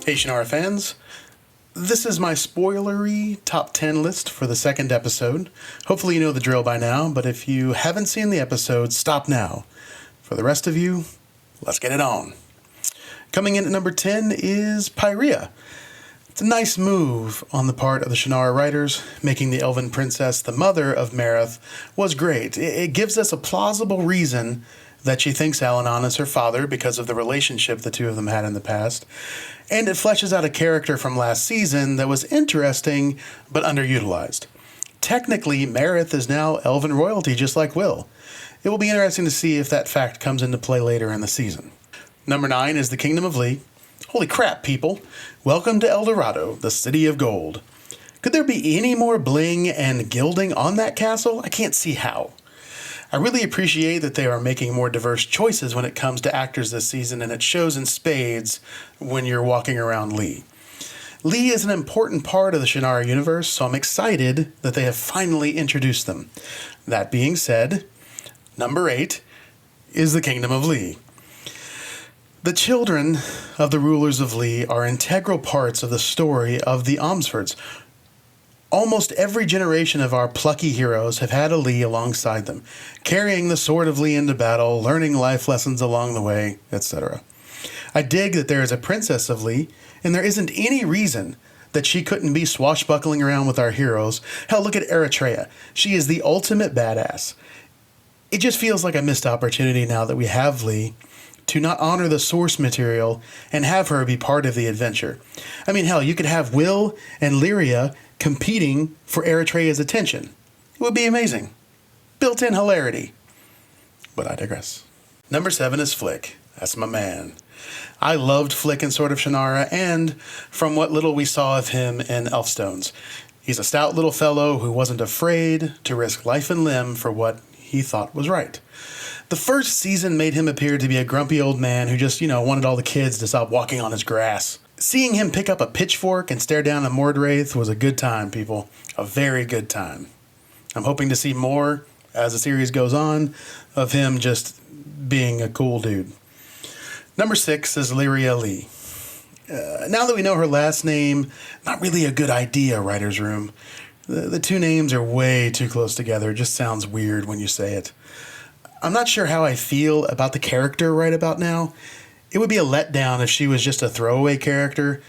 Hey Shannara fans, this is my spoilery top 10 list for the second episode. Hopefully you know the drill by now, but if you haven't seen the episode, stop now. For the rest of you, let's get it on. Coming in at number 10 is Pyrea. It's a nice move on the part of the Shannara writers. Making the elven princess the mother of Mareth was great. It gives us a plausible reason that she thinks Alanon is her father because of the relationship the two of them had in the past. And it fleshes out a character from last season that was interesting but underutilized. Technically, Mareth is now elven royalty just like Will. It will be interesting to see if that fact comes into play later in the season. Number 9 is the Kingdom of Leah. Holy crap, people. Welcome to El Dorado, the city of gold. Could there be any more bling and gilding on that castle? I can't see how. I really appreciate that they are making more diverse choices when it comes to actors this season, and it shows in spades when you're walking around Leah. Leah is an important part of the Shannara universe, so I'm excited that they have finally introduced them. That being said, number 8 is the Kingdom of Leah. The children of the rulers of Leah are integral parts of the story of the Omsfords. Almost every generation of our plucky heroes have had a Leah alongside them, carrying the sword of Leah into battle, learning life lessons along the way, etc. I dig that there is a princess of Leah, and there isn't any reason that she couldn't be swashbuckling around with our heroes. Hell, look at Eretria. She is the ultimate badass. It just feels like a missed opportunity now that we have Leah to not honor the source material and have her be part of the adventure. I mean, hell, you could have Will and Lyra competing for Eretria's attention. It would be amazing. Built-in hilarity. But I digress. Number 7 is Flick. That's my man. I loved Flick in Sword of Shannara, and from what little we saw of him in Elfstones. He's a stout little fellow who wasn't afraid to risk life and limb for what he thought was right. The first season made him appear to be a grumpy old man who just, wanted all the kids to stop walking on his grass. Seeing him pick up a pitchfork and stare down a Wraith was a good time, people. A very good time. I'm hoping to see more, as the series goes on, of him just being a cool dude. Number 6 is Lyra Ellie. Now that we know her last name, not really a good idea, writer's room. The two names are way too close together. It just sounds weird when you say it. I'm not sure how I feel about the character right about now. It would be a letdown if she was just a throwaway character.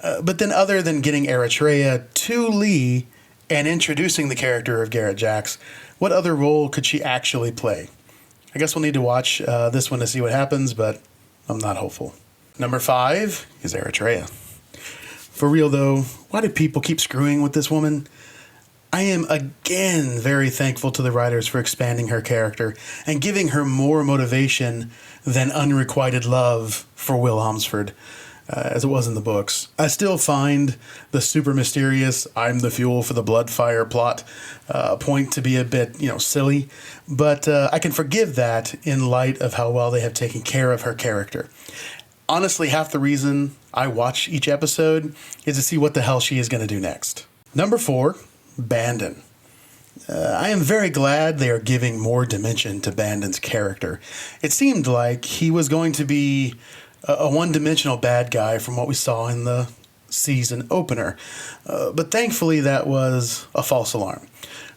But then other than getting Eretria to Leah and introducing the character of Garrett Jax, what other role could she actually play? I guess we'll need to watch this one to see what happens, but I'm not hopeful. Number 5 is Eretria. For real though, why do people keep screwing with this woman? I am again very thankful to the writers for expanding her character and giving her more motivation than unrequited love for Will Omsford, as it was in the books. I still find the super mysterious "I'm the fuel for the Bloodfire" plot point to be a bit, silly, but I can forgive that in light of how well they have taken care of her character. Honestly, half the reason I watch each episode is to see what the hell she is going to do next. Number 4. Bandon. I am very glad they are giving more dimension to Bandon's character. It seemed like he was going to be a one-dimensional bad guy from what we saw in the season opener, but thankfully that was a false alarm.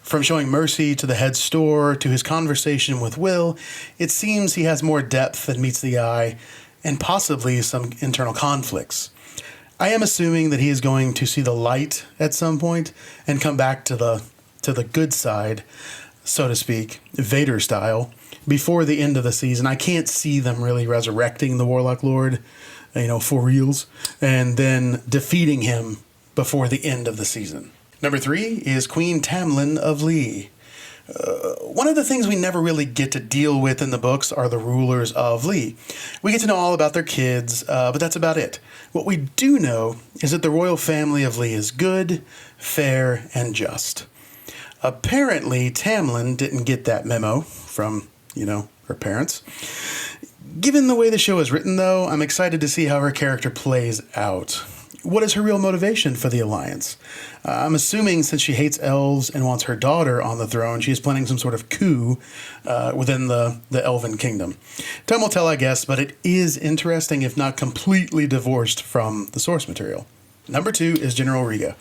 From showing mercy to the head store to his conversation with Will, it seems he has more depth than meets the eye and possibly some internal conflicts. I am assuming that he is going to see the light at some point and come back to the good side, so to speak, Vader style, before the end of the season. I can't see them really resurrecting the Warlock Lord, for reals, and then defeating him before the end of the season. Number 3 is Queen Tamlyn of Leah. One of the things we never really get to deal with in the books are the rulers of Leah. We get to know all about their kids, but that's about it. What we do know is that the royal family of Leah is good, fair, and just. Apparently, Tamlyn didn't get that memo from, her parents. Given the way the show is written, though, I'm excited to see how her character plays out. What is her real motivation for the alliance? I'm assuming since she hates elves and wants her daughter on the throne, she is planning some sort of coup within the elven kingdom. Time will tell, I guess, but it is interesting, if not completely divorced from the source material. Number 2 is General Riga.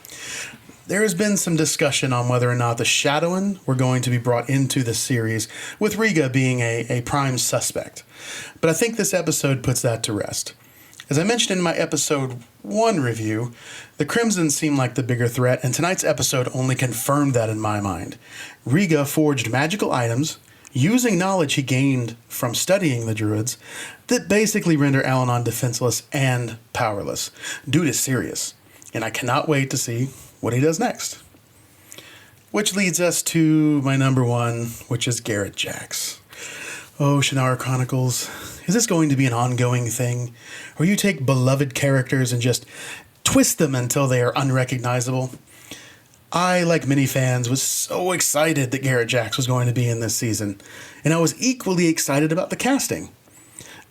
There has been some discussion on whether or not the Shadowin were going to be brought into the series, with Riga being a prime suspect. But I think this episode puts that to rest. As I mentioned in my episode 1 review, the Crimson seemed like the bigger threat, and tonight's episode only confirmed that in my mind. Riga forged magical items, using knowledge he gained from studying the Druids, that basically render Al-Anon defenseless and powerless. Dude is serious, and I cannot wait to see what he does next. Which leads us to my number 1, which is Garrett Jax. Oh, Shannara Chronicles, is this going to be an ongoing thing, where you take beloved characters and just twist them until they are unrecognizable? I, like many fans, was so excited that Garrett Jax was going to be in this season, and I was equally excited about the casting.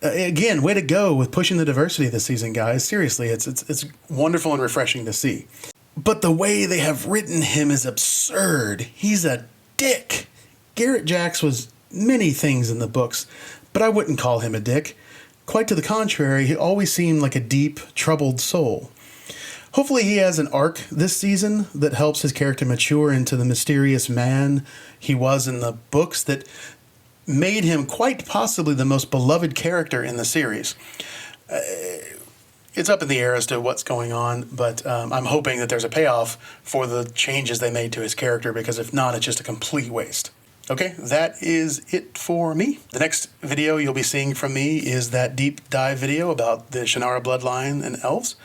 Again, way to go with pushing the diversity this season, guys. Seriously, it's wonderful and refreshing to see. But the way they have written him is absurd. He's a dick. Garrett Jax was many things in the books, but I wouldn't call him a dick. Quite to the contrary, he always seemed like a deep, troubled soul. Hopefully he has an arc this season that helps his character mature into the mysterious man he was in the books that made him quite possibly the most beloved character in the series. It's up in the air as to what's going on, but I'm hoping that there's a payoff for the changes they made to his character, because if not, it's just a complete waste. Okay, that is it for me. The next video you'll be seeing from me is that deep dive video about the Shannara bloodline and elves.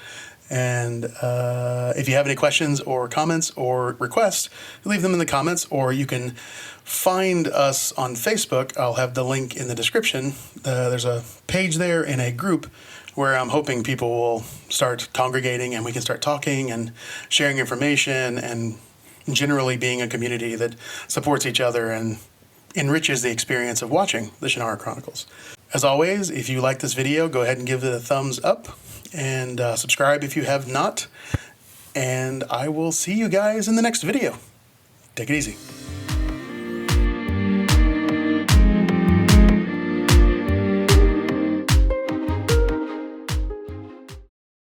And if you have any questions or comments or requests, leave them in the comments, or you can find us on Facebook. I'll have the link in the description. There's a page there in a group where I'm hoping people will start congregating and we can start talking and sharing information and generally being a community that supports each other and enriches the experience of watching the Shannara Chronicles. As always, if you like this video, go ahead and give it a thumbs up and subscribe if you have not. And I will see you guys in the next video. Take it easy.